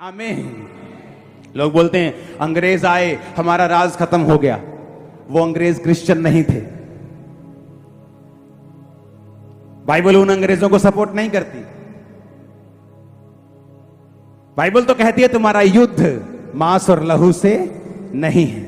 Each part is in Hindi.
आमीन। लोग बोलते हैं अंग्रेज आए हमारा राज खत्म हो गया। वो अंग्रेज क्रिश्चियन नहीं थे। बाइबल उन अंग्रेजों को सपोर्ट नहीं करती। बाइबल तो कहती है तुम्हारा युद्ध मांस और लहू से नहीं है।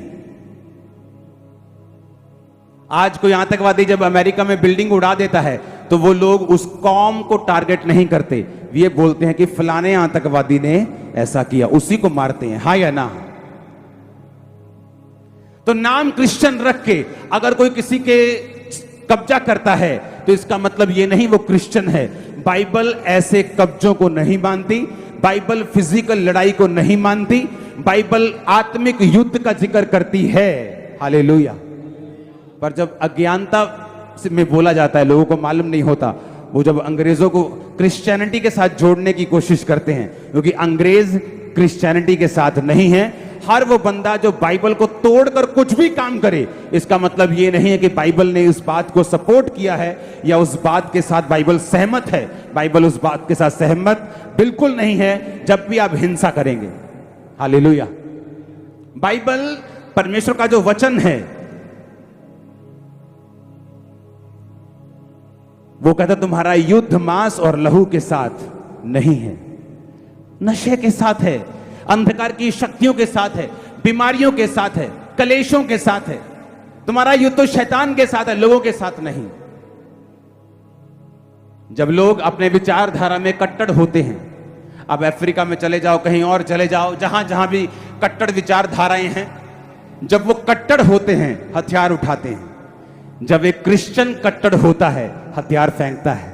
आज कोई आतंकवादी जब अमेरिका में बिल्डिंग उड़ा देता है तो वो लोग उस कौम को टारगेट नहीं करते, ये बोलते हैं कि फलाने आतंकवादी ने ऐसा किया, उसी को मारते हैं। हाँ या ना? तो नाम क्रिश्चियन रख के अगर कोई किसी के कब्जा करता है तो इसका मतलब ये नहीं वो क्रिश्चियन है। बाइबल ऐसे कब्जों को नहीं मानती। बाइबल फिजिकल लड़ाई को नहीं मानती। बाइबल आत्मिक युद्ध का जिक्र करती है। हालेलुया। पर जब अज्ञानता में बोला जाता है, लोगों को मालूम नहीं होता, वो जब अंग्रेजों को क्रिश्चियनिटी के साथ जोड़ने की कोशिश करते हैं, क्योंकि अंग्रेज क्रिश्चियनिटी के साथ नहीं है। हर वो बंदा जो बाइबल को तोड़कर कुछ भी काम करे, इसका मतलब ये नहीं है कि बाइबल ने उस बात को सपोर्ट किया है या उस बात के साथ बाइबल सहमत है। बाइबल उस बात के साथ सहमत बिल्कुल नहीं है जब भी आप हिंसा करेंगे। हालेलुया। बाइबल परमेश्वर का जो वचन है वो कहता तुम्हारा युद्ध मांस और लहू के साथ नहीं है, नशे के साथ है, अंधकार की शक्तियों के साथ है, बीमारियों के साथ है, कलेशों के साथ है। तुम्हारा युद्ध तो शैतान के साथ है, लोगों के साथ नहीं। जब लोग अपने विचारधारा में कट्टर होते हैं, अब अफ्रीका में चले जाओ, कहीं और चले जाओ, जहां जहां भी कट्टर विचारधाराएं हैं, जब वो कट्टर होते हैं हथियार उठाते हैं। जब एक क्रिश्चियन कट्टर होता है हथियार फेंकता है।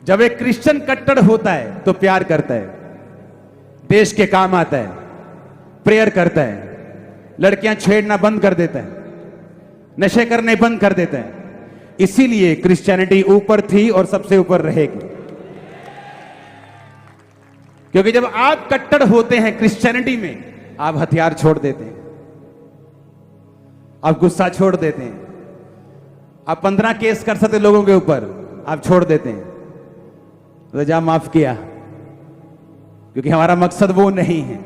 जब एक क्रिश्चियन कट्टर होता है तो प्यार करता है, देश के काम आता है, प्रेयर करता है, लड़कियां छेड़ना बंद कर देता है, नशे करने बंद कर देता है। इसीलिए क्रिश्चियनिटी ऊपर थी और सबसे ऊपर रहेगी। क्योंकि जब आप कट्टर होते हैं क्रिश्चियनिटी में, आप हथियार छोड़ देते हैं, आप गुस्सा छोड़ देते हैं, आप 15 केस कर सकते लोगों के ऊपर, आप छोड़ देते हैं, तो जा माफ किया, क्योंकि हमारा मकसद वो नहीं है।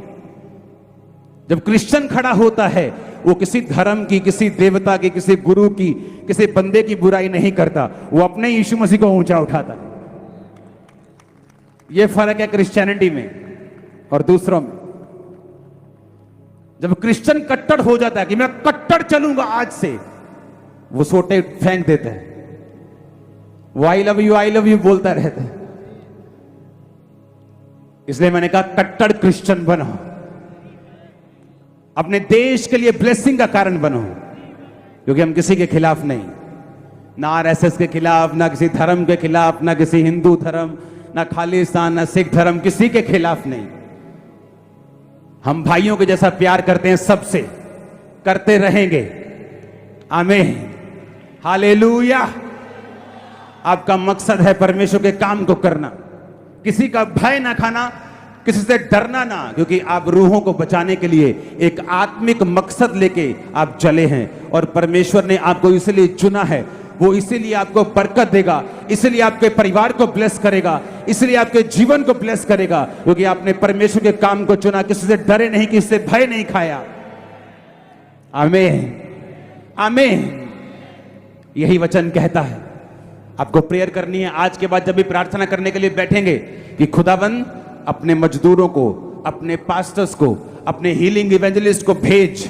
जब क्रिश्चियन खड़ा होता है वो किसी धर्म की, किसी देवता की, किसी गुरु की, किसी बंदे की बुराई नहीं करता, वो अपने यीशु मसीह को ऊंचा उठाता है। ये फर्क है क्रिश्चियनिटी में और दूसरों में। जब क्रिश्चियन कट्टर हो जाता है कि मैं कट्टर चलूंगा आज से, वो सोटे फेंक देता है, वो आई लव यू बोलता रहता है। इसलिए मैंने कहा कट्टर क्रिश्चियन बनो, अपने देश के लिए ब्लेसिंग का कारण बनो, क्योंकि हम किसी के खिलाफ नहीं, ना आरएसएस के खिलाफ, ना किसी धर्म के खिलाफ, ना किसी हिंदू धर्म, ना खालिस्तान, ना सिख धर्म, किसी के खिलाफ नहीं। हम भाइयों के जैसा प्यार करते हैं, सबसे करते रहेंगे। आमीन। हालेलुया। आपका मकसद है परमेश्वर के काम को करना, किसी का भय ना खाना, किसी से डरना ना, क्योंकि आप रूहों को बचाने के लिए एक आत्मिक मकसद लेके आप चले हैं और परमेश्वर ने आपको इसलिए चुना है। वो इसीलिए आपको बरकत देगा, इसलिए आपके परिवार को ब्लेस करेगा, इसलिए आपके जीवन को ब्लेस करेगा, क्योंकि आपने परमेश्वर के काम को चुना, किसी से डरे नहीं, किसी से भय नहीं खाया। आमीन। आमीन। यही वचन कहता है। आपको प्रेयर करनी है आज के बाद, जब भी प्रार्थना करने के लिए बैठेंगे, कि खुदाबंद अपने मजदूरों को, अपने पास्टर्स को, अपने हीलिंग इवेंजलिस्ट को भेज,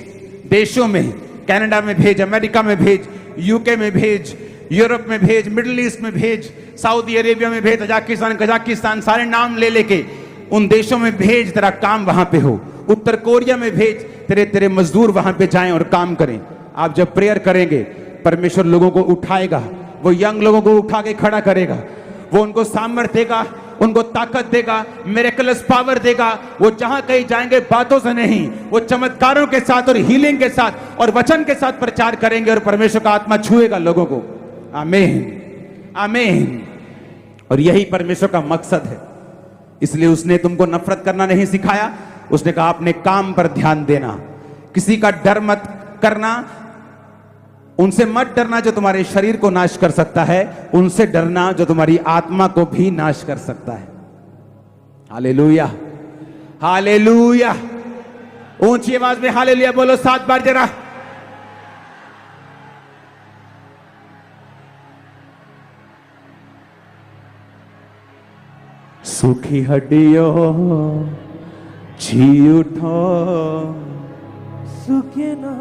देशों में, कनाडा में भेज, अमेरिका में भेज, यूके में भेज, यूरोप में भेज, मिडिल ईस्ट में भेज, सऊदी अरेबिया में भेज, कजाकिस्तान, सारे नाम ले लेके उन देशों में भेज। तेरा काम वहां पे हो। उत्तर कोरिया में भेज, तेरे मजदूर वहां पे जाएं और काम करें। आप जब प्रेयर करेंगे, परमेश्वर लोगों को उठाएगा, वो यंग लोगों को उठा के खड़ा करेगा, वो उनको सामर्थ्य देगा, उनको ताकत देगा, मिरेकलस पावर देगा। वो जहां कहीं जाएंगे बातों से नहीं, वो चमत्कारों के साथ और हीलिंग के साथ और वचन के साथ प्रचार करेंगे और परमेश्वर का आत्मा छुएगा लोगों को। आमीन। आमीन। और यही परमेश्वर का मकसद है। इसलिए उसने तुमको नफरत करना नहीं सिखाया, उसने कहा अपने काम पर ध्यान देना, किसी का डर मत करना, उनसे मत डरना जो तुम्हारे शरीर को नाश कर सकता है, उनसे डरना जो तुम्हारी आत्मा को भी नाश कर सकता है। Hallelujah, hallelujah. ऊंची आवाज में हालेलुया बोलो 7 बार जरा। सूखी हड्डियों जी उठो, सूखे ना